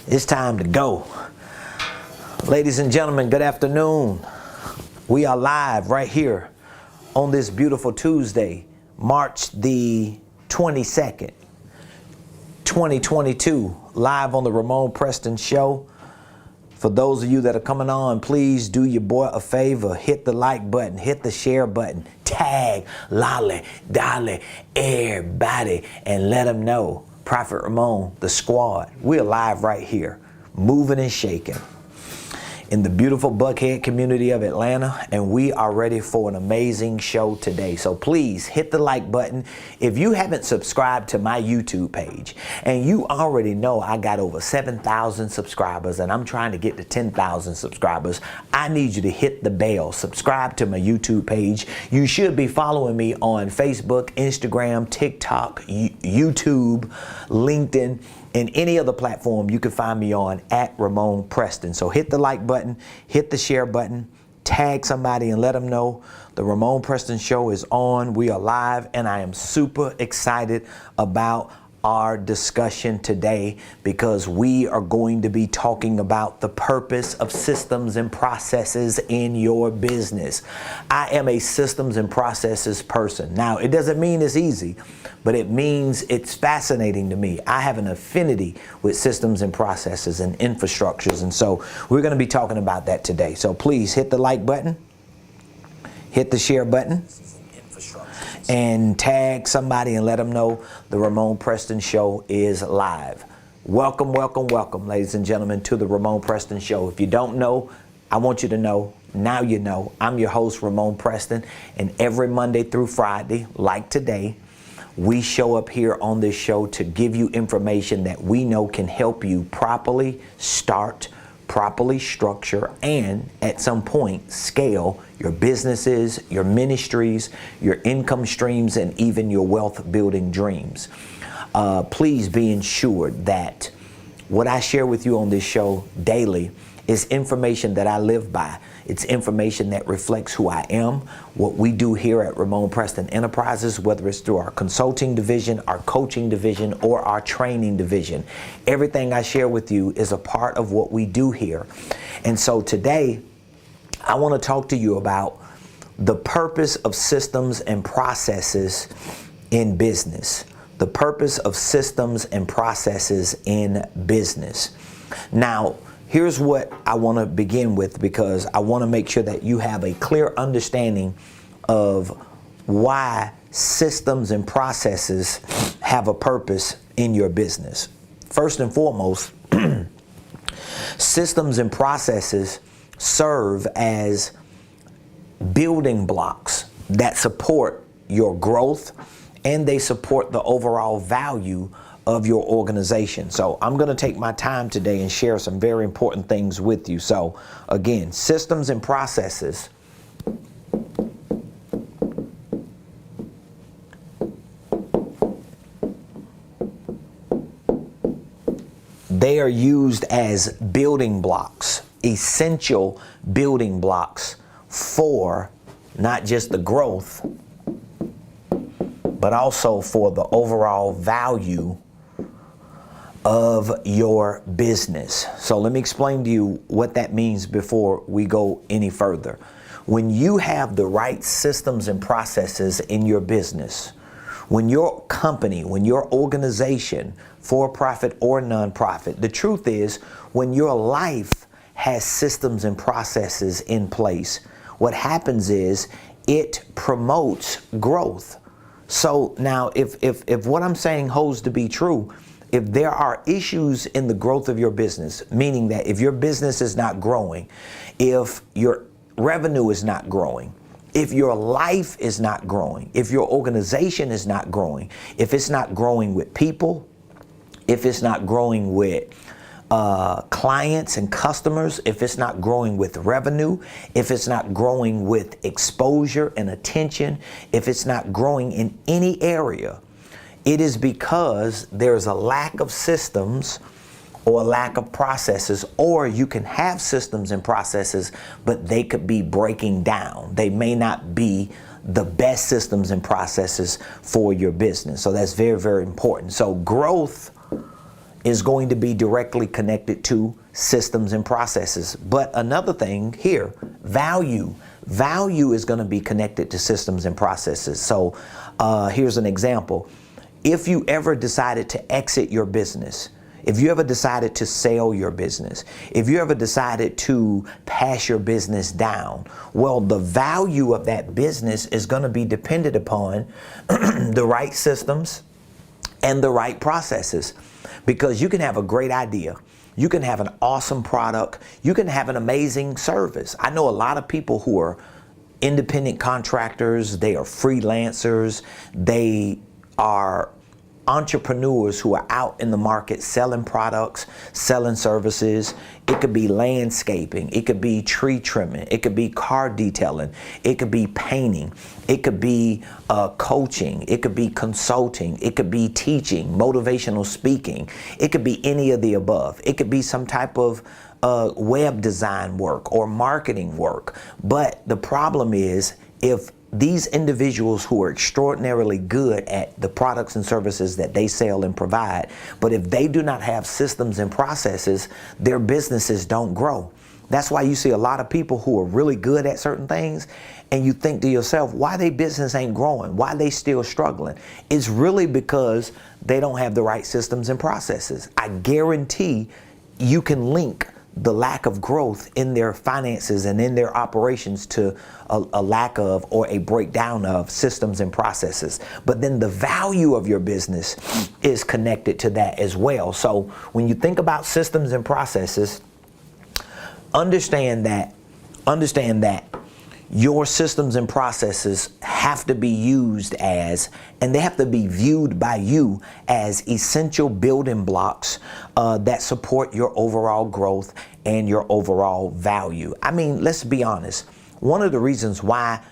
It's time to go. Ladies and gentlemen, good afternoon. We are live right here on this beautiful Tuesday, March the 22nd, 2022, live on the Ramon Preston Show. For those of you that are coming on, please do your boy a favor. Hit the like button, hit the share button, tag Lolly, Dolly, everybody, and let them know. Prophet Ramon, the squad, we're live right here, moving and shaking in the beautiful Buckhead community of Atlanta, and we are ready for an amazing show today. So please hit the like button. If you haven't subscribed to my YouTube page, and you already know I got over 7,000 subscribers and I'm trying to get to 10,000 subscribers, I need you to hit the bell, subscribe to my YouTube page. You should be following me on Facebook, Instagram, TikTok, YouTube, LinkedIn, and any other platform you can find me on at Ramon Preston. So hit the like button, hit the share button, tag somebody and let them know the Ramon Preston Show is on. We are live, and I am super excited about our discussion today because we are going to be talking about the purpose of systems and processes in your business. I am a systems and processes person. Now, it doesn't mean it's easy, but it means it's fascinating to me. I have an affinity with systems and processes and infrastructures, and so we're going to be talking about that today. So please hit the like button, hit the share button, and tag somebody and let them know the Ramon Preston Show is live. Welcome, welcome, welcome, ladies and gentlemen, to the Ramon Preston Show. If you don't know, I want you to know. Now you know. I'm your host, Ramon Preston, and every Monday through Friday, like today, we show up here on this show to give you information that we know can help you properly start, properly structure, and at some point scale your businesses, your ministries, your income streams, and even your wealth building dreams. Please be ensured that what I share with you on this show daily is information that I live by. It's information that reflects who I am, what we do here at Ramon Preston Enterprises, whether it's through our consulting division, our coaching division, or our training division. Everything I share with you is a part of what we do here. And so today, I want to talk to you about the purpose of systems and processes in business. The purpose of systems and processes in business. Now, here's what I want to begin with, because I want to make sure that you have a clear understanding of why systems and processes have a purpose in your business. First and foremost, systems and processes serve as building blocks that support your growth, and they support the overall value of your organization. So I'm going to take my time today and share some very important things with you. So again, systems and processes they are used as building blocks, essential building blocks for not just the growth, but also for the overall value of your business. So let me explain to you what that means before we go any further. When you have the right systems and processes in your business, when your company, when your organization, for-profit or nonprofit, the truth is, when your life has systems and processes in place, what happens is it promotes growth. So now if what I'm saying holds to be true, if there are issues in the growth of your business, meaning that if your business is not growing, if your revenue is not growing, if your life is not growing, if your organization is not growing, if it's not growing with people, if it's not growing with clients and customers, if it's not growing with revenue, if it's not growing with exposure and attention, if it's not growing in any area, it is because there's a lack of systems or a lack of processes, or you can have systems and processes, but they could be breaking down. They may not be the best systems and processes for your business. So that's very, very important. So growth is going to be directly connected to systems and processes. But another thing here, value. Value is going to be connected to systems and processes. So here's an example. If you ever decided to exit your business, if you ever decided to sell your business, if you ever decided to pass your business down, well, the value of that business is going to be dependent upon the right systems and the right processes. Because you can have a great idea, you can have an awesome product, you can have an amazing service. I know a lot of people who are independent contractors, they are freelancers, they are entrepreneurs who are out in the market selling products, selling services. It could be landscaping, it could be tree trimming, it could be car detailing, it could be painting, it could be coaching, it could be consulting, it could be teaching, motivational speaking, it could be any of the above. It could be some type of web design work or marketing work. But the problem is, if these individuals who are extraordinarily good at the products and services that they sell and provide, but if they do not have systems and processes, their businesses don't grow. That's why you see a lot of people who are really good at certain things, and you think to yourself, why their business ain't growing? Why they still struggling? It's really because they don't have the right systems and processes. I guarantee you can link the lack of growth in their finances and in their operations to a lack of or a breakdown of systems and processes. But then the value of your business is connected to that as well. So when you think about systems and processes, understand that your systems and processes have to be used as, and they have to be viewed by you as essential building blocks that support your overall growth and your overall value. I mean, let's be honest. One of the reasons why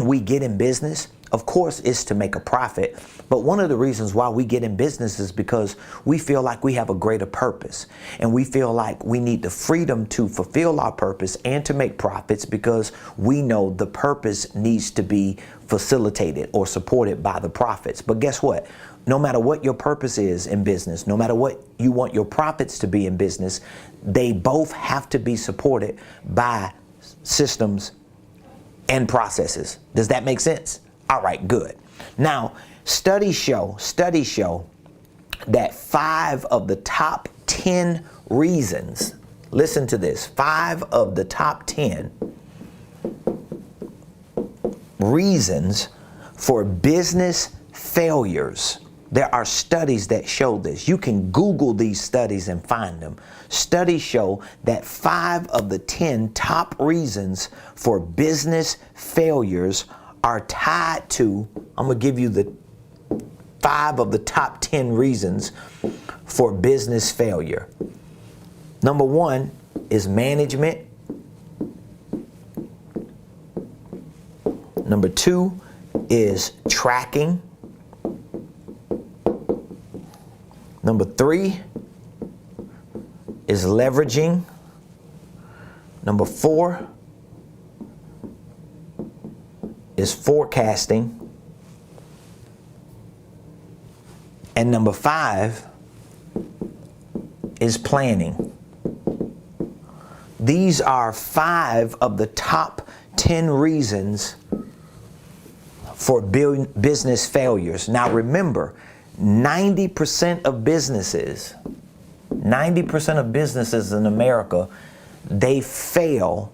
we get in business, of course, is to make a profit. But one of the reasons why we get in business is because we feel like we have a greater purpose. And we feel like we need the freedom to fulfill our purpose and to make profits, because we know the purpose needs to be facilitated or supported by the profits. But guess what? No matter what your purpose is in business, no matter what you want your profits to be in business, they both have to be supported by systems and processes. Does that make sense? All right, good. Now, studies show that 5 of the top 10 reasons, listen to this, 5 of the top 10 reasons for business failures. There are studies that show this. You can Google these studies and find them. Studies show that 5 of the 10 top reasons for business failures are tied to, I'm going to give you the 5 of the top 10 reasons for business failure. Number 1 is management. Number 2 is tracking. Number 3 is leveraging. Number 4 is forecasting. And number 5 is planning. These are 5 of the top 10 reasons for business failures. Now remember, 90% of businesses in America, they fail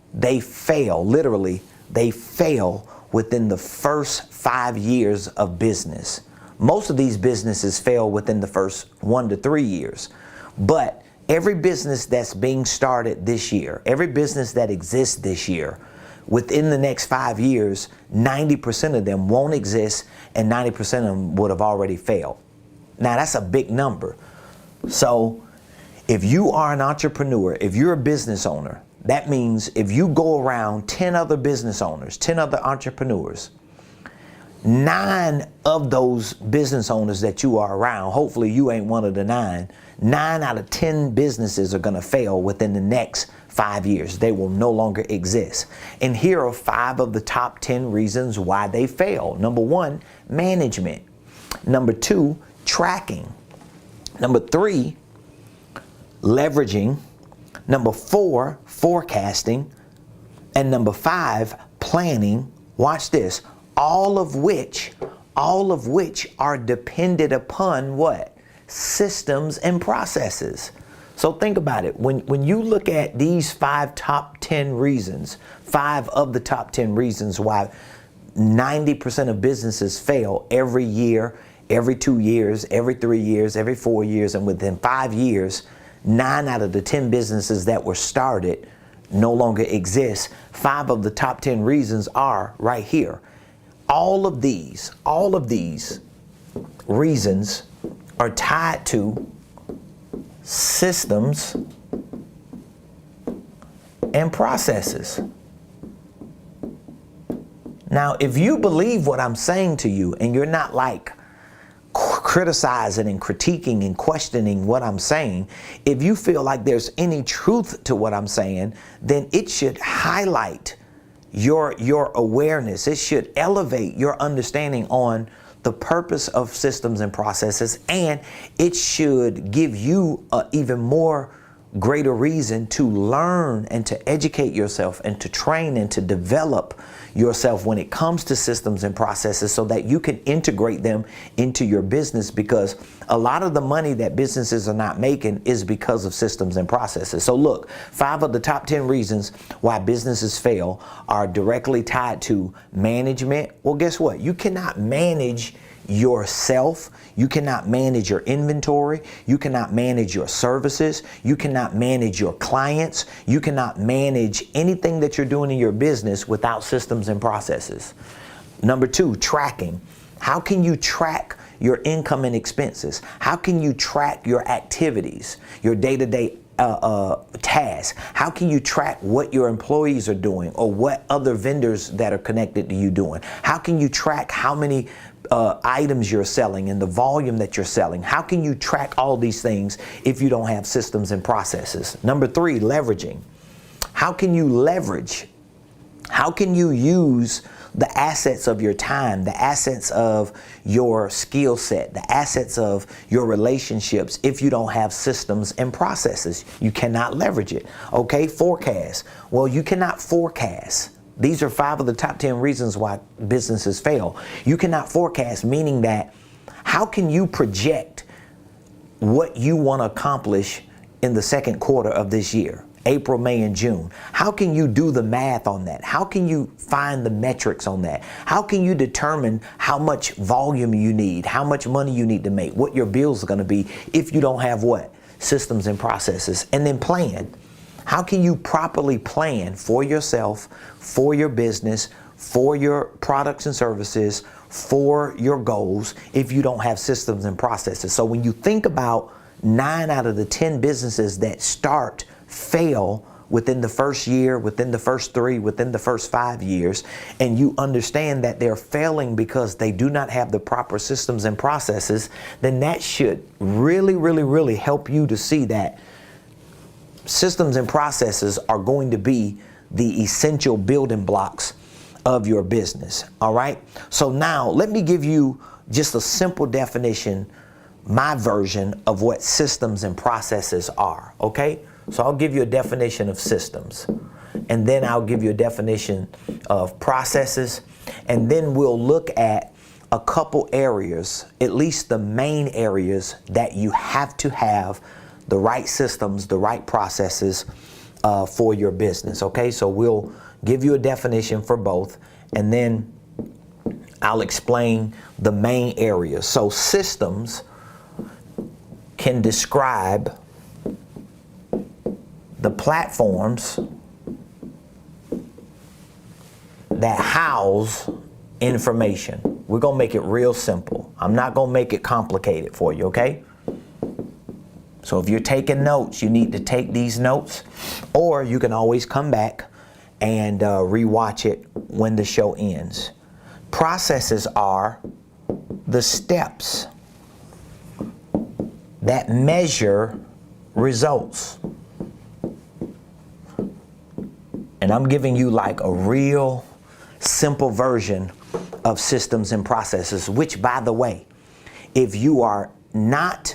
within the first 5 years of business. Most of these businesses fail within the first 1 to 3 years. But every business that's being started this year, every business that exists this year, within the next 5 years, 90% of them won't exist and 90% of them would have already failed. Now that's a big number. So if you are an entrepreneur, if you're a business owner, that means if you go around 10 other business owners, 10 other entrepreneurs, 9 of those business owners that you are around, hopefully you ain't one of the 9, 9 out of 10 businesses are going to fail within the next 5 years. They will no longer exist. And here are 5 of the top 10 reasons why they fail. Number 1, management. Number 2, tracking. Number 3, leveraging. Number 4, forecasting. And number 5, planning. Watch this. All of which are dependent upon what? Systems and processes. So think about it. When you look at these 5 top 10 reasons, 5 of the top 10 reasons why 90% of businesses fail every year, every 2 years, every 3 years, every 4 years, and within 5 years, 9 out of the 10 businesses that were started no longer exist. 5 of the top 10 reasons are right here. All of these reasons are tied to systems and processes. Now, if you believe what I'm saying to you and you're not like criticizing and critiquing and questioning what I'm saying, if you feel like there's any truth to what I'm saying, then it should highlight your awareness. It should elevate your understanding on the purpose of systems and processes, and it should give you even more greater reason to learn and to educate yourself and to train and to develop yourself when it comes to systems and processes so that you can integrate them into your business, because a lot of the money that businesses are not making is because of systems and processes. So look, 5 of the top 10 reasons why businesses fail are directly tied to management. Well, guess what? You cannot manage yourself. You cannot manage your inventory. You cannot manage your services. You cannot manage your clients. You cannot manage anything that you're doing in your business without systems and processes. Number 2, tracking. How can you track your income and expenses? How can you track your activities, your day-to-day tasks? How can you track what your employees are doing or what other vendors that are connected to you doing? How can you track how many items you're selling and the volume that you're selling? How can you track all these things if you don't have systems and processes? Number 3, leveraging. How can you leverage? How can you use the assets of your time, the assets of your skill set, the assets of your relationships if you don't have systems and processes? You cannot leverage it. Okay, forecast. Well, you cannot forecast. These are 5 of the top 10 reasons why businesses fail. You cannot forecast, meaning that how can you project what you want to accomplish in the second quarter of this year? April, May, and June. How can you do the math on that? How can you find the metrics on that? How can you determine how much volume you need, how much money you need to make, what your bills are going to be if you don't have what? Systems and processes. And then plan. How can you properly plan for yourself, for your business, for your products and services, for your goals if you don't have systems and processes? So when you think about 9 out of the 10 businesses that fail within the first year, within the first 3, within the first 5 years, and you understand that they're failing because they do not have the proper systems and processes, then that should really, really, really help you to see that systems and processes are going to be the essential building blocks of your business. All right. So now let me give you just a simple definition, my version of what systems and processes are. Okay. So I'll give you a definition of systems, and then I'll give you a definition of processes, and then we'll look at a couple areas, at least the main areas that you have to have the right systems, the right processes for your business. Okay, so we'll give you a definition for both, and then I'll explain the main areas. So systems can describe the platforms that house information. We're going to make it real simple. I'm not going to make it complicated for you, okay? So if you're taking notes, you need to take these notes, or you can always come back and rewatch it when the show ends. Processes are the steps that measure results. And I'm giving you like a real simple version of systems and processes, which, by the way, if you are not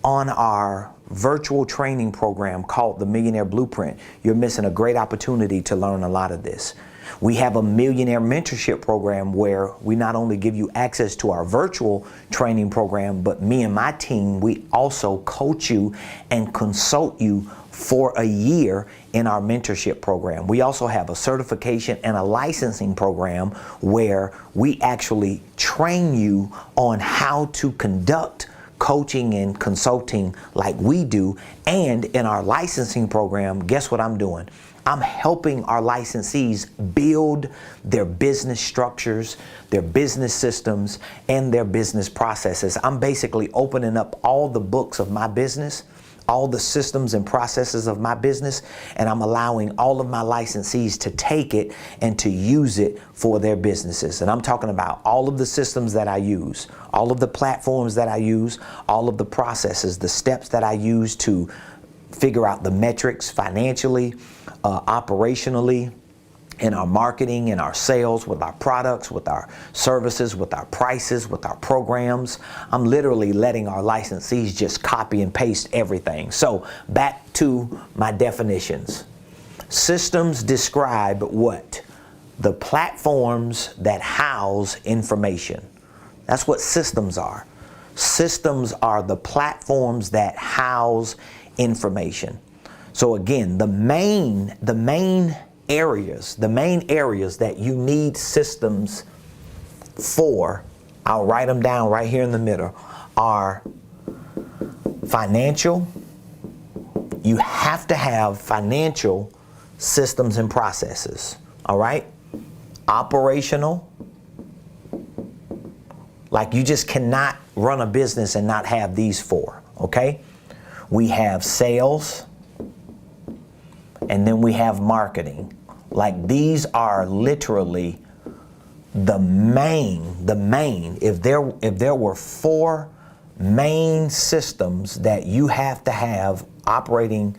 on our virtual training program called the Millionaire Blueprint, you're missing a great opportunity to learn a lot of this. We have a Millionaire Mentorship program where we not only give you access to our virtual training program, but me and my team, we also coach you and consult you for a year in our mentorship program. We also have a certification and a licensing program where we actually train you on how to conduct coaching and consulting like we do. And in our licensing program, guess what I'm doing? I'm helping our licensees build their business structures, their business systems, and their business processes. I'm basically opening up all the books of my business, all the systems and processes of my business, and I'm allowing all of my licensees to take it and to use it for their businesses. And I'm talking about all of the systems that I use, all of the platforms that I use, all of the processes, the steps that I use to figure out the metrics financially, operationally, in our marketing, in our sales, with our products, with our services, with our prices, with our programs. I'm literally letting our licensees just copy and paste everything. So back to my definitions. Systems describe what? The platforms that house information. That's what systems are. Systems are the platforms that house information. So again, the main areas that you need systems for, I'll write them down right here in the middle, are financial. You have to have financial systems and processes, all right? Operational, like you just cannot run a business and not have these four, okay? We have sales, and then we have marketing. Like these are literally the main. If there were four main systems that you have to have operating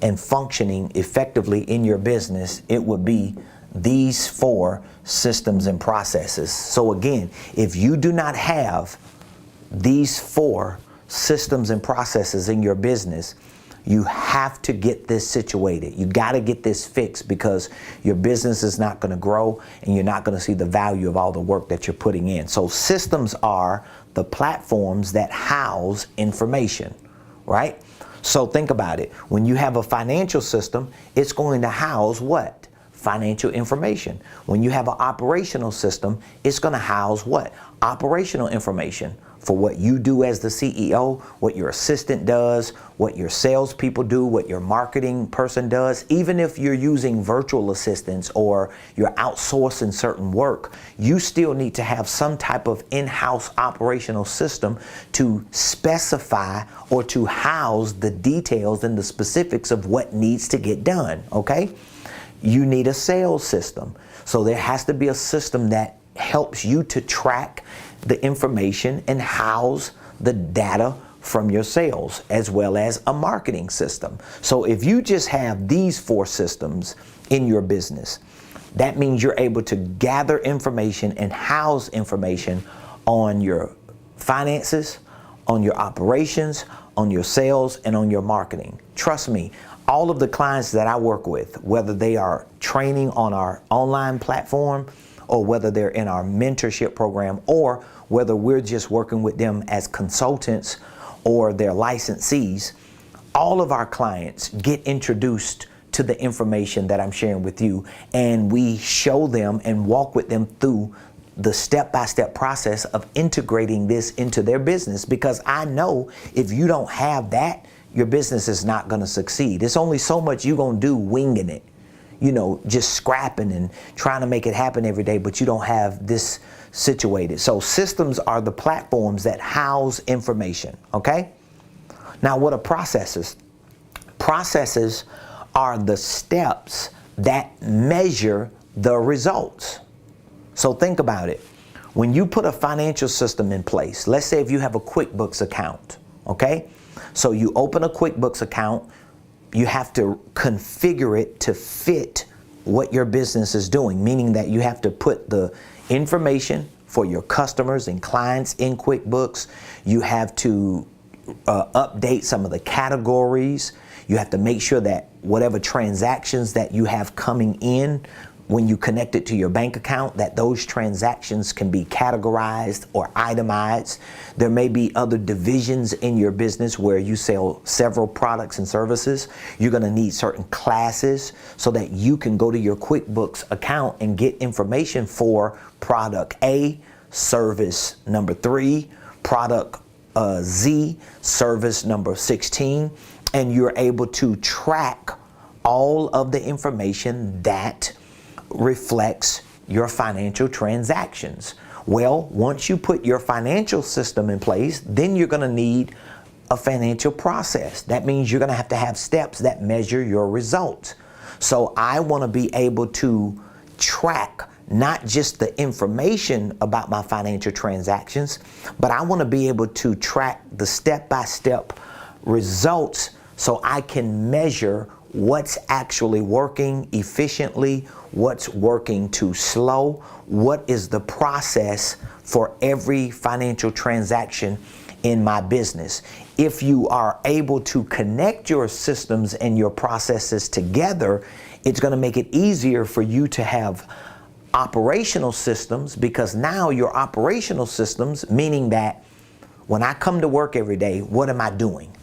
and functioning effectively in your business, it would be these four systems and processes. So again, if you do not have these four systems and processes in your business, you have to get this situated. You got to get this fixed, because your business is not going to grow and you're not going to see the value of all the work that you're putting in. So systems are the platforms that house information, right? So think about it. When you have a financial system, it's going to house what? Financial information. When you have an operational system, it's going to house what? Operational information for what you do as the CEO, what your assistant does, what your salespeople do, what your marketing person does. Even if you're using virtual assistants or you're outsourcing certain work, you still need to have some type of in-house operational system to specify or to house the details and the specifics of what needs to get done, okay? You need a sales system. So there has to be a system that helps you to track the information and house the data from your sales, as well as a marketing system. So if you just have these four systems in your business, that means you're able to gather information and house information on your finances, on your operations, on your sales, and on your marketing. Trust me, all of the clients that I work with, whether they are training on our online platform, or whether they're in our mentorship program, or whether we're just working with them as consultants or their licensees, all of our clients get introduced to the information that I'm sharing with you, and we show them and walk with them through the step-by-step process of integrating this into their business, because I know if you don't have that, your business is not going to succeed. It's only so much you're going to do winging it, you know, just scrapping and trying to make it happen every day, but you don't have this situated. So systems are the platforms that house information, okay? Now, what are processes? Processes are the steps that measure the results. So think about it. When you put a financial system in place, let's say if you have a QuickBooks account, okay? So you open a QuickBooks account, you have to configure it to fit what your business is doing, meaning that you have to put the information for your customers and clients in QuickBooks. You have to update some of the categories. You have to make sure that whatever transactions that you have coming in when you connect it to your bank account, that those transactions can be categorized or itemized. There may be other divisions in your business where you sell several products and services. You're gonna need certain classes so that you can go to your QuickBooks account and get information for product A, service number 3, product Z, service number 16, and you're able to track all of the information that reflects your financial transactions. Well, once you put your financial system in place, then you're going to need a financial process. That means you're going to have steps that measure your results. So I want to be able to track not just the information about my financial transactions, but I want to be able to track the step-by-step results so I can measure what's actually working efficiently, what's working too slow, what is the process for every financial transaction in my business. If you are able to connect your systems and your processes together, it's going to make it easier for you to have operational systems, because now your operational systems, meaning that when I come to work every day, what am I doing?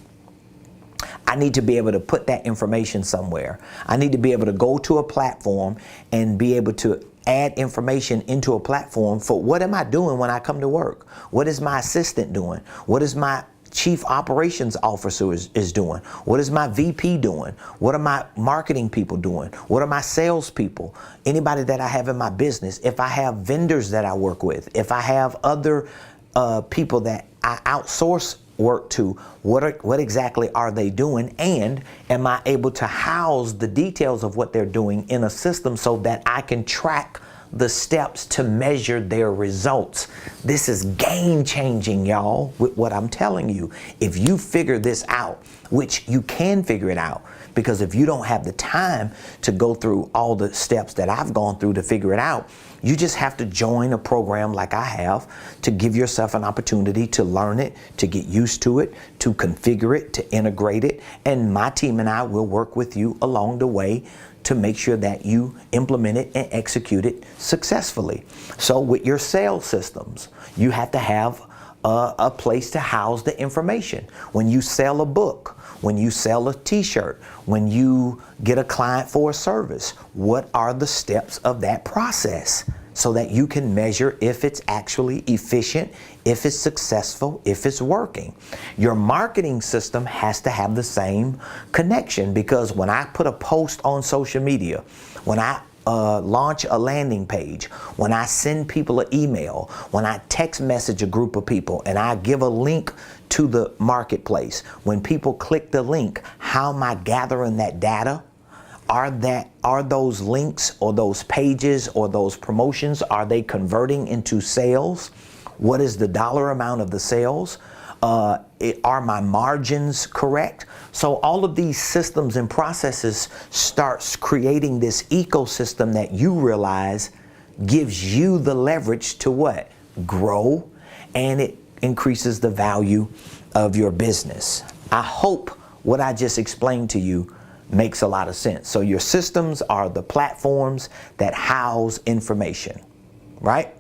I need to be able to put that information somewhere. I need to be able to go to a platform and be able to add information into a platform for what am I doing when I come to work? What is my assistant doing? What is my chief operations officer is doing? What is my VP doing? What are my marketing people doing? What are my sales people? Anybody that I have in my business, if I have vendors that I work with, if I have other people that I outsource work to, what exactly are they doing, and am I able to house the details of what they're doing in a system so that I can track the steps to measure their results? This is game changing, y'all, with what I'm telling you. If you figure this out, which you can figure it out, because if you don't have the time to go through all the steps that I've gone through to figure it out, you just have to join a program like I have to give yourself an opportunity to learn it, to get used to it, to configure it, to integrate it. And my team and I will work with you along the way to make sure that you implement it and execute it successfully. So with your sales systems, you have to have a place to house the information. When you sell a book, when you sell a t-shirt, when you get a client for a service, what are the steps of that process so that you can measure if it's actually efficient, if it's successful, if it's working? Your marketing system has to have the same connection, because when I put a post on social media, when I launch a landing page, when I send people an email, when I text message a group of people and I give a link to the marketplace, when people click the link, how am I gathering that data? Are those links or those pages or those promotions, are they converting into sales? What is the dollar amount of the sales? Are my margins correct? So all of these systems and processes starts creating this ecosystem that you realize gives you the leverage to what? Grow, and it increases the value of your business. I hope what I just explained to you makes a lot of sense. So your systems are the platforms that house information, right?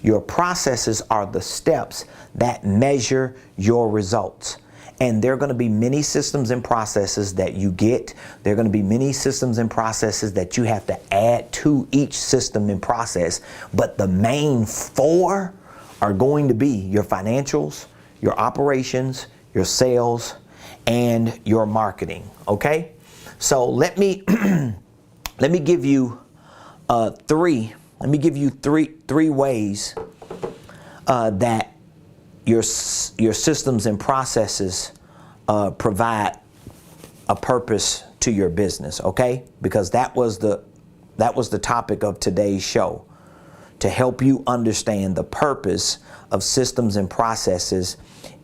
Your processes are the steps that measure your results. And there are going to be many systems and processes that you get. There are going to be many systems and processes that you have to add to each system and process. But the main four are going to be your financials, your operations, your sales, and your marketing. Okay? So let me give you three ways that your systems and processes provide a purpose to your business, okay? Because that was the topic of today's show, to help you understand the purpose of systems and processes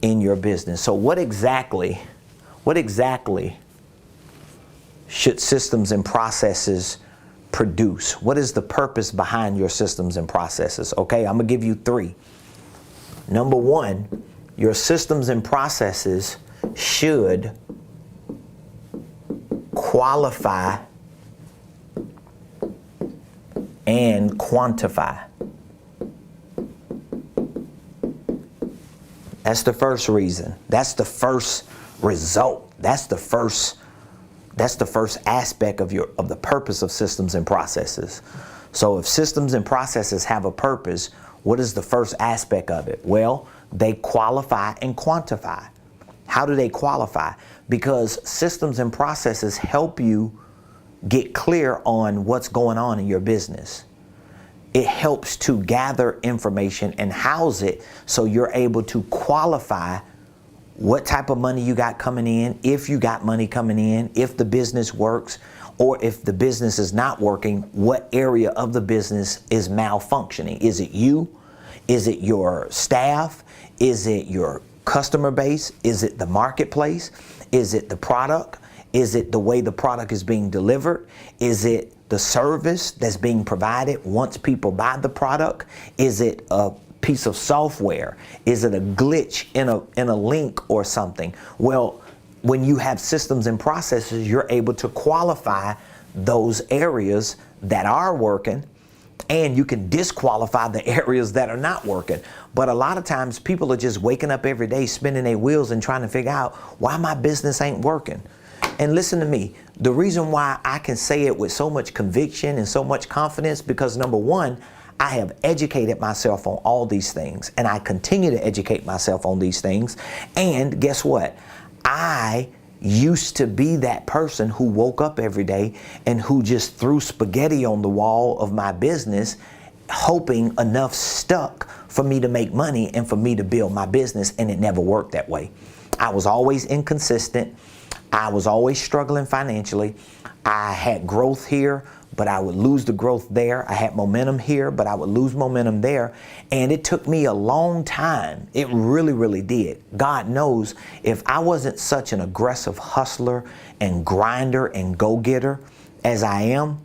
in your business. So what exactly should systems and processes produce? What is the purpose behind your systems and processes? Okay, I'm gonna give you three. Number one Your systems and processes should qualify and quantify. That's the first reason. That's the first result. That's the first aspect of the purpose of systems and processes. So if systems and processes have a purpose, what is the first aspect of it? Well, they qualify and quantify. How do they qualify? Because systems and processes help you get clear on what's going on in your business. It helps to gather information and house it so you're able to qualify what type of money you got coming in, if you got money coming in, if the business works, or if the business is not working, what area of the business is malfunctioning. Is it you? Is it your staff? Is it your customer base? Is it the marketplace? Is it the product? Is it the way the product is being delivered? Is it the service that's being provided once people buy the product? Is it a piece of software? Is it a glitch in a link or something? Well, when you have systems and processes, you're able to qualify those areas that are working, and you can disqualify the areas that are not working. But a lot of times people are just waking up every day spinning their wheels and trying to figure out why my business ain't working. And listen to me, the reason why I can say it with so much conviction and so much confidence, because number one, I have educated myself on all these things, and I continue to educate myself on these things. And guess what? I used to be that person who woke up every day and who just threw spaghetti on the wall of my business, hoping enough stuck for me to make money and for me to build my business, and it never worked that way. I was always inconsistent. I was always struggling financially. I had growth here, but I would lose the growth there. I had momentum here, but I would lose momentum there. And it took me a long time. It really, really did. God knows if I wasn't such an aggressive hustler and grinder and go-getter as I am,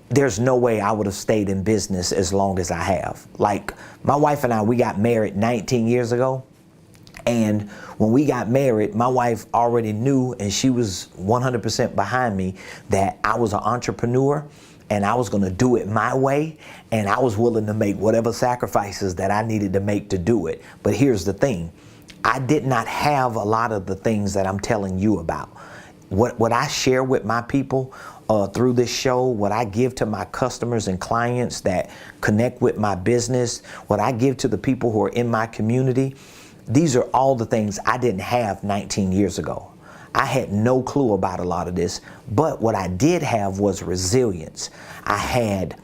there's no way I would have stayed in business as long as I have. Like my wife and I, we got married 19 years ago. And when we got married, my wife already knew, and she was 100% behind me, that I was an entrepreneur and I was going to do it my way, and I was willing to make whatever sacrifices that I needed to make to do it. But here's the thing. I did not have a lot of the things that I'm telling you about. What I share with my people through this show, what I give to my customers and clients that connect with my business, what I give to the people who are in my community, these are all the things I didn't have 19 years ago. I had no clue about a lot of this, but what I did have was resilience. I had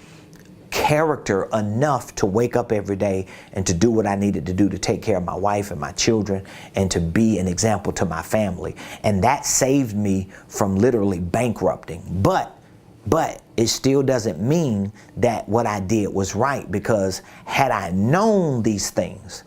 character enough to wake up every day and to do what I needed to do to take care of my wife and my children and to be an example to my family. And that saved me from literally bankrupting. But it still doesn't mean that what I did was right, because had I known these things,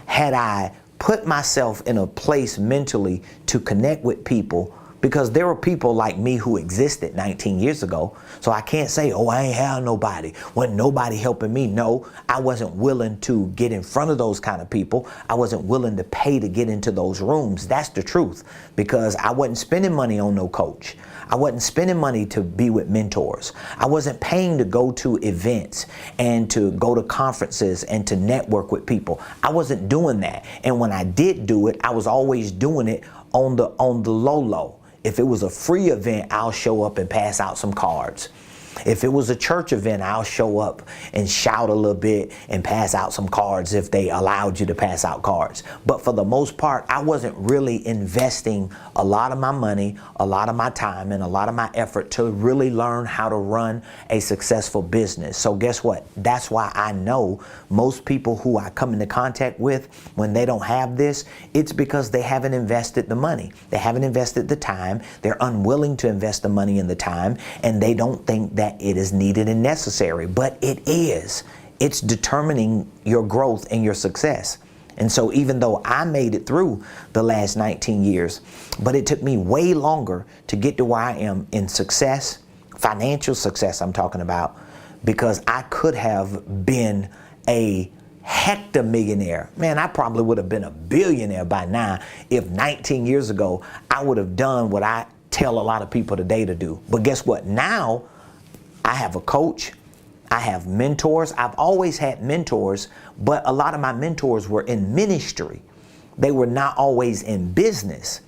had I put myself in a place mentally to connect with people, because there were people like me who existed 19 years ago. So I can't say, oh, I ain't have nobody. Wasn't nobody helping me. No, I wasn't willing to get in front of those kind of people. I wasn't willing to pay to get into those rooms. That's the truth, because I wasn't spending money on no coach. I wasn't spending money to be with mentors. I wasn't paying to go to events and to go to conferences and to network with people. I wasn't doing that. And when I did do it, I was always doing it on the low. If it was a free event, I'll show up and pass out some cards. If it was a church event, I'll show up and shout a little bit and pass out some cards if they allowed you to pass out cards. But for the most part, I wasn't really investing a lot of my money, a lot of my time, and a lot of my effort to really learn how to run a successful business. So guess what? That's why I know most people who I come into contact with, when they don't have this, it's because they haven't invested the money. They haven't invested the time. They're unwilling to invest the money and the time, and they don't think that it is needed and necessary, but it is. It's determining your growth and your success. And so even though I made it through the last 19 years, but it took me way longer to get to where I am in success, financial success I'm talking about, because I could have been a hectamillionaire. Man, I probably would have been a billionaire by now if 19 years ago I would have done what I tell a lot of people today to do. But guess what? Now I have a coach. I have mentors. I've always had mentors, but a lot of my mentors were in ministry. They were not always in business.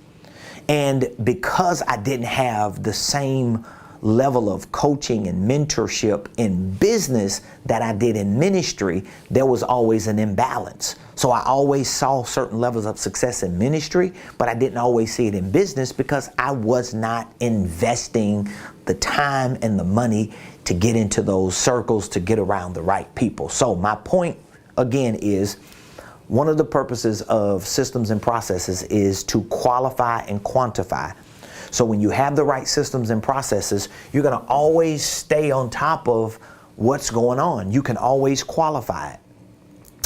And because I didn't have the same level of coaching and mentorship in business that I did in ministry, there was always an imbalance. So I always saw certain levels of success in ministry, but I didn't always see it in business because I was not investing the time and the money to get into those circles, to get around the right people. So my point again is, one of the purposes of systems and processes is to qualify and quantify. So when you have the right systems and processes, you're going to always stay on top of what's going on. You can always qualify it.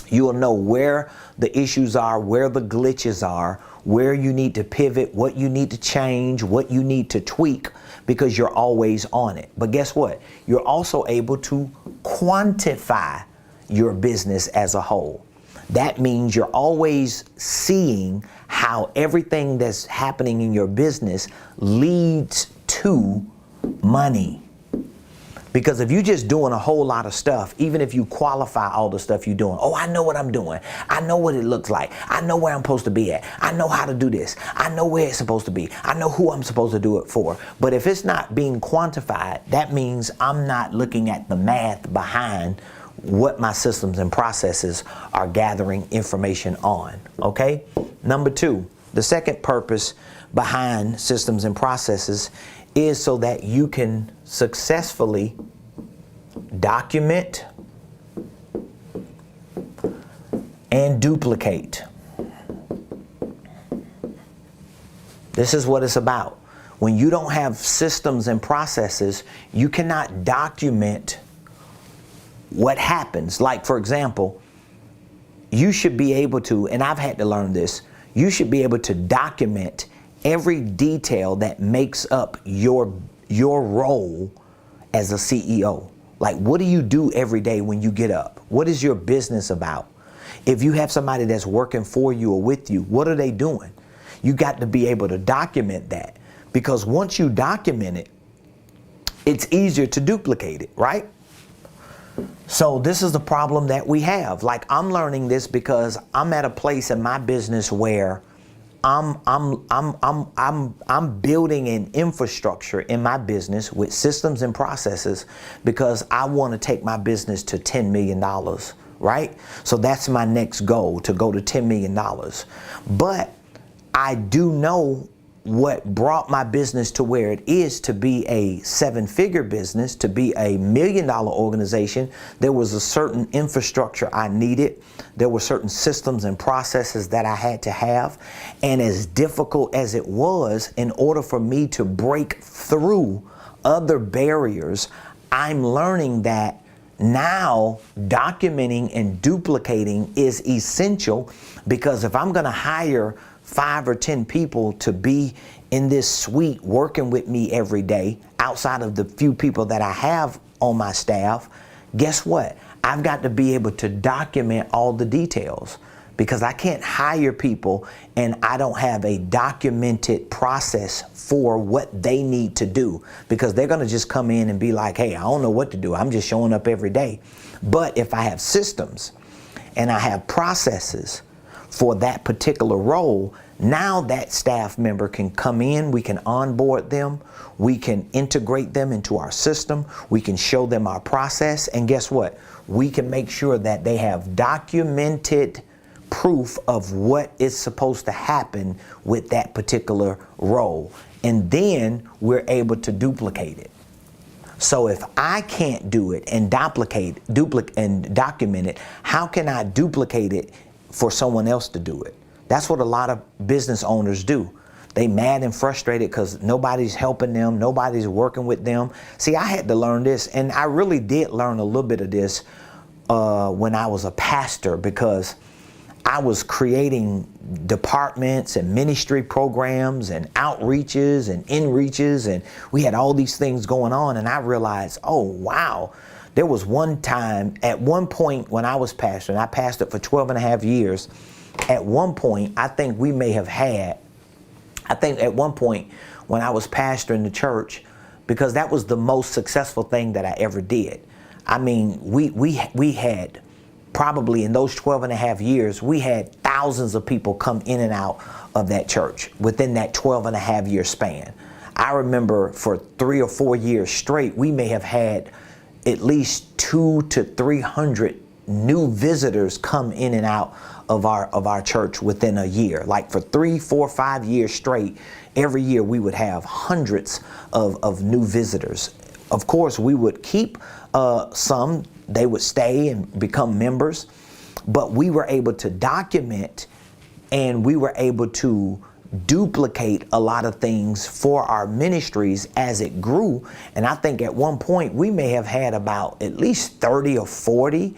You will know where the issues are, where the glitches are, where you need to pivot, what you need to change, what you need to tweak, because you're always on it. But guess what? You're also able to quantify your business as a whole. That means you're always seeing how everything that's happening in your business leads to money. Because if you're just doing a whole lot of stuff, even if you qualify all the stuff you're doing, oh, I know what I'm doing. I know what it looks like. I know where I'm supposed to be at. I know how to do this. I know where it's supposed to be. I know who I'm supposed to do it for. But if it's not being quantified, that means I'm not looking at the math behind what my systems and processes are gathering information on. Okay? Number two, the second purpose behind systems and processes is so that you can successfully document and duplicate. This is what it's about. When you don't have systems and processes, you cannot document what happens. Like, for example, you should be able to, and I've had to learn this, you should be able to document every detail that makes up your role as a CEO. Like, what do you do every day when you get up? What is your business about? If you have somebody that's working for you or with you, what are they doing? You got to be able to document that, because once you document it, it's easier to duplicate it, right? So this is the problem that we have. Like, I'm learning this because I'm at a place in my business where I'm building an infrastructure in my business with systems and processes, because I want to take my business to $10 million, right? So that's my next goal, to go to $10 million. But I do know what brought my business to where it is, to be a seven-figure business, to be a $1 million organization. There was a certain infrastructure I needed. There were certain systems and processes that I had to have. And as difficult as it was, in order for me to break through other barriers, I'm learning that now documenting and duplicating is essential, because if I'm going to hire 5 or 10 people to be in this suite working with me every day, outside of the few people that I have on my staff, guess what? I've got to be able to document all the details, because I can't hire people and I don't have a documented process for what they need to do, because they're going to just come in and be like, hey, I don't know what to do. I'm just showing up every day. But if I have systems and I have processes for that particular role, now that staff member can come in, we can onboard them, we can integrate them into our system, we can show them our process, and guess what? We can make sure that they have documented proof of what is supposed to happen with that particular role. And then we're able to duplicate it. So if I can't do it and duplicate and document it, how can I duplicate it for someone else to do it? That's what a lot of business owners do. They mad and frustrated because nobody's helping them, nobody's working with them. See, I had to learn this, and I really did learn a little bit of this when I was a pastor, because I was creating departments and ministry programs and outreaches and inreaches, and we had all these things going on, and I realized, oh wow, There was one time, at one point when I was pastoring, I pastored for 12 and a half years. At one point, I think at one point when I was pastoring the church, because that was the most successful thing that I ever did. I mean, we had probably in those 12 and a half years, we had thousands of people come in and out of that church within that 12 and a half year span. I remember for 3 or 4 years straight, we may have had at least 200 to 300 new visitors come in and out of our church within a year. Like for 3, 4, 5 years straight, every year we would have hundreds of new visitors. Of course, we would keep some, they would stay and become members, but we were able to document and we were able to duplicate a lot of things for our ministries as it grew. And I think at one point we may have had about at least 30 or 40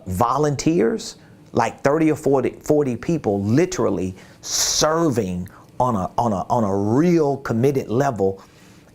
volunteers, like 30 or 40 people literally serving on a real committed level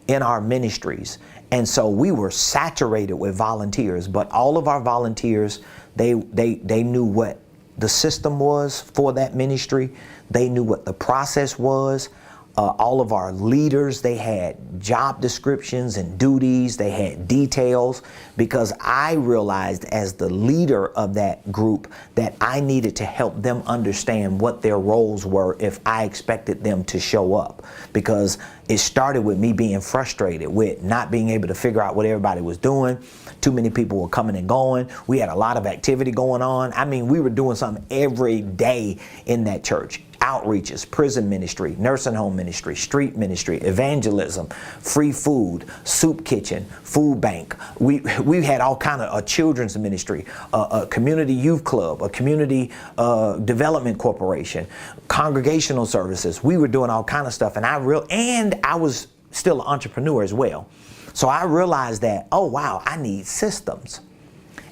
in our ministries. And so we were saturated with volunteers, but all of our volunteers, they knew what the system was for that ministry. They knew what the process was. All of our leaders, they had job descriptions and duties. They had details, because I realized as the leader of that group that I needed to help them understand what their roles were if I expected them to show up. Because it started with me being frustrated with not being able to figure out what everybody was doing. Too many people were coming and going. We had a lot of activity going on. I mean, we were doing something every day in that church. Outreaches, prison ministry, nursing home ministry, street ministry, evangelism, free food, soup kitchen, food bank. We had all kind of a children's ministry, a community youth club, a community development corporation, congregational services. We were doing all kind of stuff, and I was still an entrepreneur as well. So I realized that, oh wow, I need systems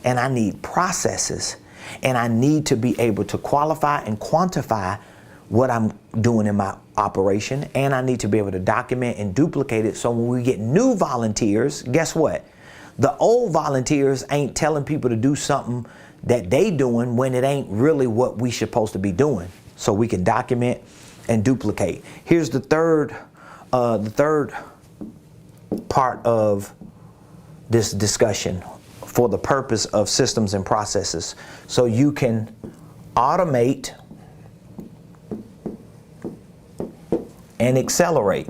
and I need processes, and I need to be able to qualify and quantify what I'm doing in my operation, and I need to be able to document and duplicate it, so when we get new volunteers, guess what? The old volunteers ain't telling people to do something that they doing when it ain't really what we supposed to be doing. So we can document and duplicate. Here's the third part of this discussion for the purpose of systems and processes. So you can automate and accelerate.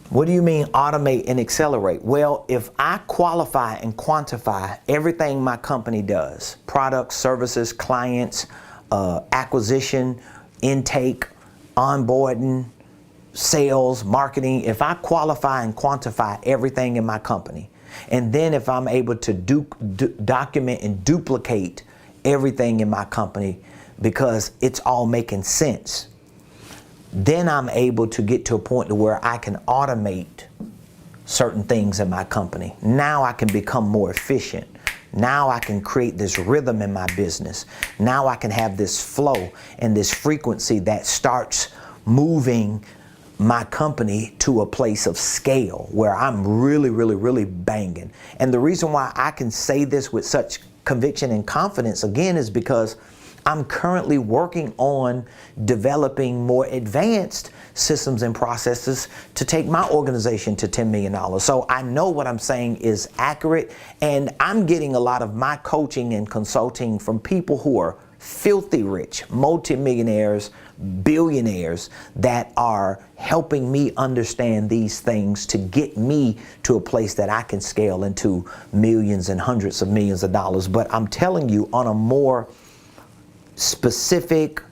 What do you mean automate and accelerate? Well, if I qualify and quantify everything my company does, products, services, clients, acquisition, intake, onboarding, sales, marketing, if I qualify and quantify everything in my company, and then if I'm able to document and duplicate everything in my company, because it's all making sense, then I'm able to get to a point to where I can automate certain things in my company. Now I can become more efficient. Now I can create this rhythm in my business. Now I can have this flow and this frequency that starts moving my company to a place of scale where I'm really banging. And the reason why I can say this with such conviction and confidence, again, is because I'm currently working on developing more advanced systems and processes to take my organization to $10 million. So I know what I'm saying is accurate, and I'm getting a lot of my coaching and consulting from people who are filthy rich, multimillionaires, billionaires, that are helping me understand these things to get me to a place that I can scale into millions and hundreds of millions of dollars. But I'm telling you, on a more specific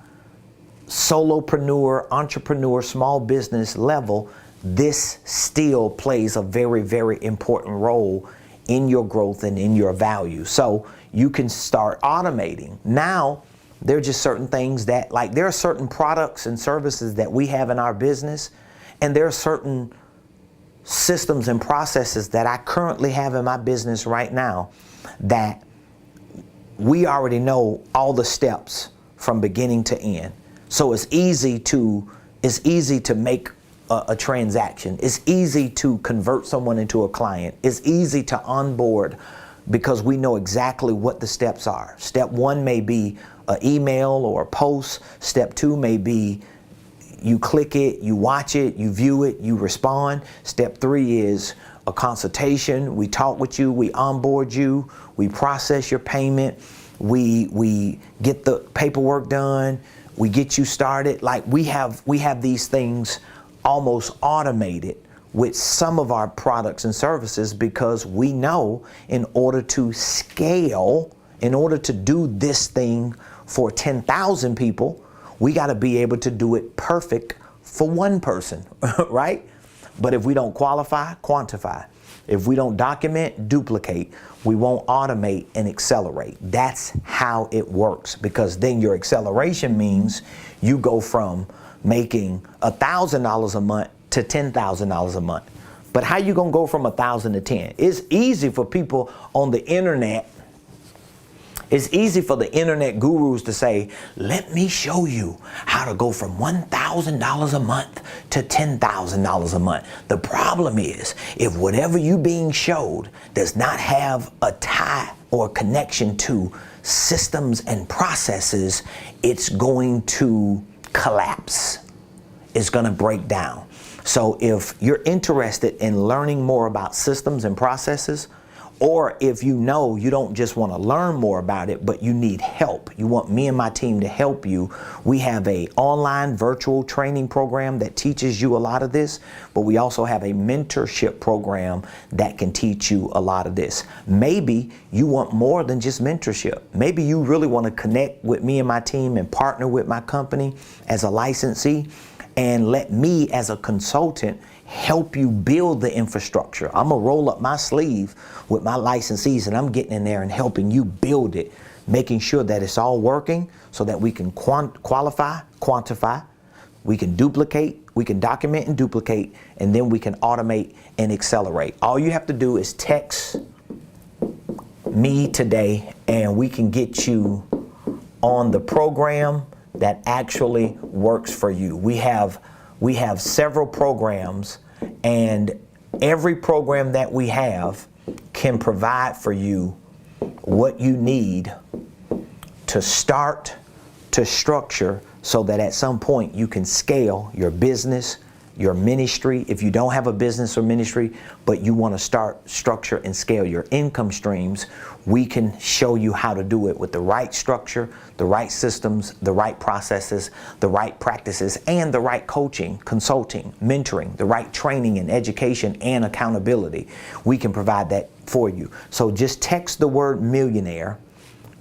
solopreneur, entrepreneur, small business level, this still plays a very important role in your growth and in your value. So you can start automating. Now, there are just certain things that, like, there are certain products and services that we have in our business, and there are certain systems and processes that I currently have in my business right now that we already know all the steps from beginning to end. So it's easy to make a transaction. It's easy to convert someone into a client. It's easy to onboard because we know exactly what the steps are. Step 1 may be an email or a post. Step 2 may be you click it, you watch it, you view it, you respond. Step 3 is a consultation. We talk with you, we onboard you, we process your payment, we get the paperwork done, we get you started. Like we have these things almost automated with some of our products and services, because we know in order to scale, in order to do this thing for 10,000 people, we got to be able to do it perfect for one person, right? But if we don't qualify, quantify. If we don't document, duplicate. We won't automate and accelerate. That's how it works, because then your acceleration means you go from making $1,000 a month to $10,000 a month. But how you gonna go from 1,000 to 10? It's easy for people on the internet. It's easy for the internet gurus to say, let me show you how to go from $1,000 a month to $10,000 a month. The problem is, if whatever you being showed does not have a tie or connection to systems and processes, it's going to collapse. It's going to break down. So if you're interested in learning more about systems and processes, or if you know you don't just want to learn more about it, but you need help, you want me and my team to help you, we have a online virtual training program that teaches you a lot of this, but we also have a mentorship program that can teach you a lot of this. Maybe you want more than just mentorship. Maybe you really want to connect with me and my team and partner with my company as a licensee and let me as a consultant help you build the infrastructure. I'm gonna roll up my sleeve with my licensees and I'm getting in there and helping you build it, making sure that it's all working so that we can qualify, quantify, we can duplicate, we can document and duplicate, and then we can automate and accelerate. All you have to do is text me today and we can get you on the program that actually works for you. We have several programs, and every program that we have can provide for you what you need to start to structure so that at some point you can scale your business, your ministry. If you don't have a business or ministry, but you want to start, structure, and scale your income streams, we can show you how to do it with the right structure, the right systems, the right processes, the right practices, and the right coaching, consulting, mentoring, the right training and education and accountability. We can provide that for you. So just text the word millionaire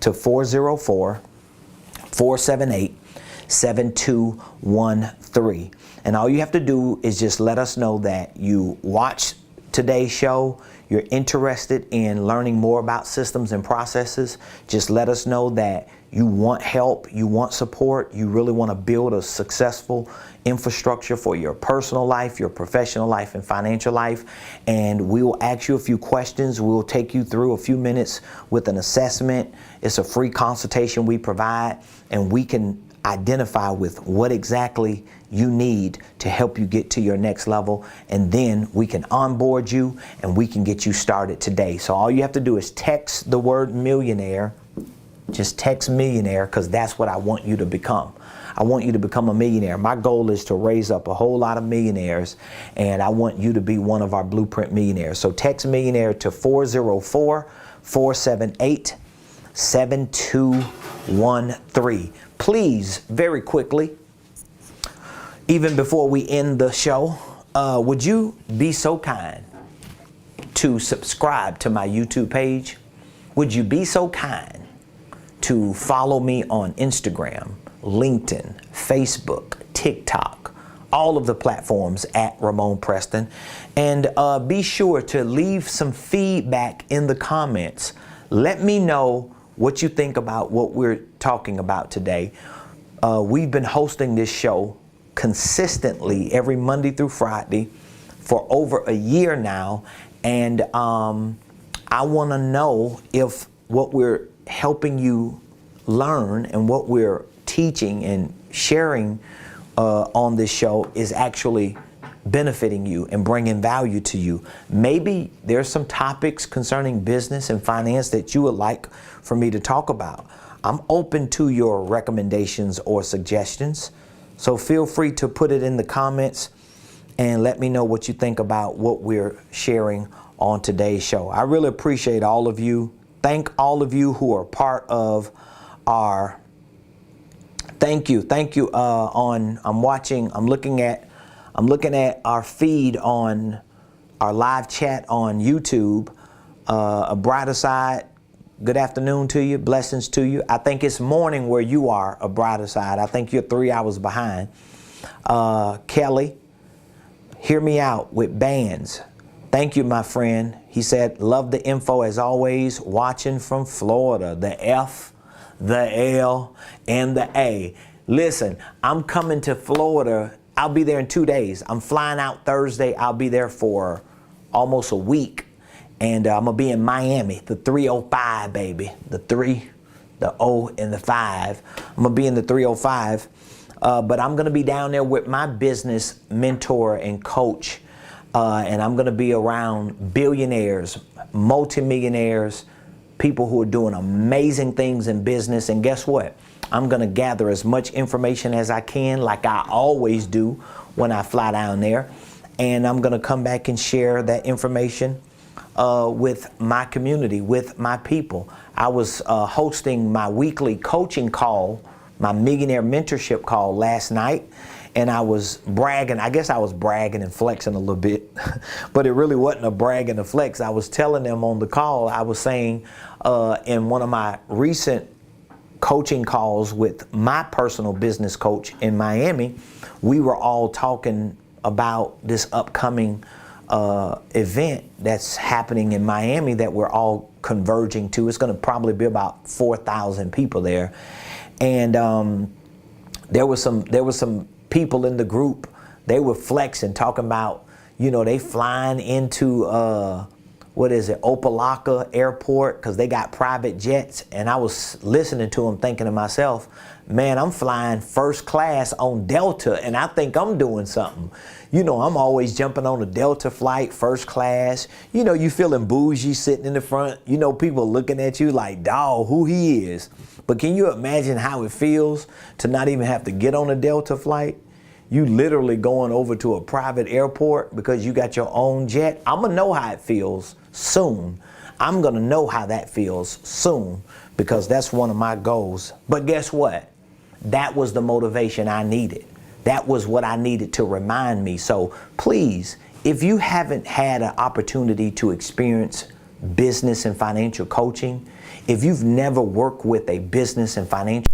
to 404-478-7213. And all you have to do is just let us know that you watched today's show, you're interested in learning more about systems and processes. Just let us know that you want help, you want support, you really want to build a successful infrastructure for your personal life, your professional life, and financial life. And we will ask you a few questions. We will take you through a few minutes with an assessment. It's a free consultation we provide, and we can identify with what exactly you need to help you get to your next level, and then we can onboard you and we can get you started today. So all you have to do is text the word millionaire. Just text millionaire, because that's what I want you to become. I want you to become a millionaire. My goal is to raise up a whole lot of millionaires, and I want you to be one of our blueprint millionaires. So text millionaire to 404-478-7213. Please, very quickly, even before we end the show, would you be so kind to subscribe to my YouTube page? Would you be so kind to follow me on Instagram, LinkedIn, Facebook, TikTok, all of the platforms at Ramon Preston? And be sure to leave some feedback in the comments. Let me know what you think about what we're talking about today. We've been hosting this show consistently every Monday through Friday for over a year now, and I want to know if what we're helping you learn and what we're teaching and sharing on this show is actually benefiting you and bringing value to you. Maybe there's some topics concerning business and finance that you would like for me to talk about. I'm open to your recommendations or suggestions. So feel free to put it in the comments and let me know what you think about what we're sharing on today's show. I really appreciate all of you. Thank all of you who are part of our, thank you. I'm looking at our feed on our live chat on YouTube. A brighter side, good afternoon to you, blessings to you. I think it's morning where you are, a brighter side. I think you're 3 hours behind. Kelly, hear me out with bands. Thank you, my friend. He said, love the info as always, watching from Florida. The F, the L, and the A. Listen, I'm coming to Florida. I'll be there in 2 days. I'm flying out Thursday. I'll be there for almost a week. And I'm going to be in Miami, the 305, baby. The 3, the O, and the 5. I'm going to be in the 305. But I'm going to be down there with my business mentor and coach. And I'm going to be around billionaires, multimillionaires, people who are doing amazing things in business. And guess what? I'm going to gather as much information as I can, like I always do when I fly down there. And I'm going to come back and share that information with my community, with my people. I was hosting my weekly coaching call, my millionaire mentorship call last night. And I was bragging. I guess I was bragging and flexing a little bit, but it really wasn't a brag and a flex. I was telling them on the call, I was saying in one of my recent coaching calls with my personal business coach in Miami, we were all talking about this upcoming event that's happening in Miami that we're all converging to. It's going to probably be about 4,000 people there. And there was some people in the group, they were flexing, talking about, you know, they flying into, Opelika Airport, because they got private jets. And I was listening to them thinking to myself, man, I'm flying first class on Delta, and I think I'm doing something. You know, I'm always jumping on a Delta flight, first class. You know, you feeling bougie sitting in the front. You know, people looking at you like, dawg, who he is. But can you imagine how it feels to not even have to get on a Delta flight? You literally going over to a private airport because you got your own jet. I'm going to know how it feels soon. I'm going to know how that feels soon, because that's one of my goals. But guess what? That was the motivation I needed. That was what I needed to remind me. So please, if you haven't had an opportunity to experience business and financial coaching, if you've never worked with a business and financial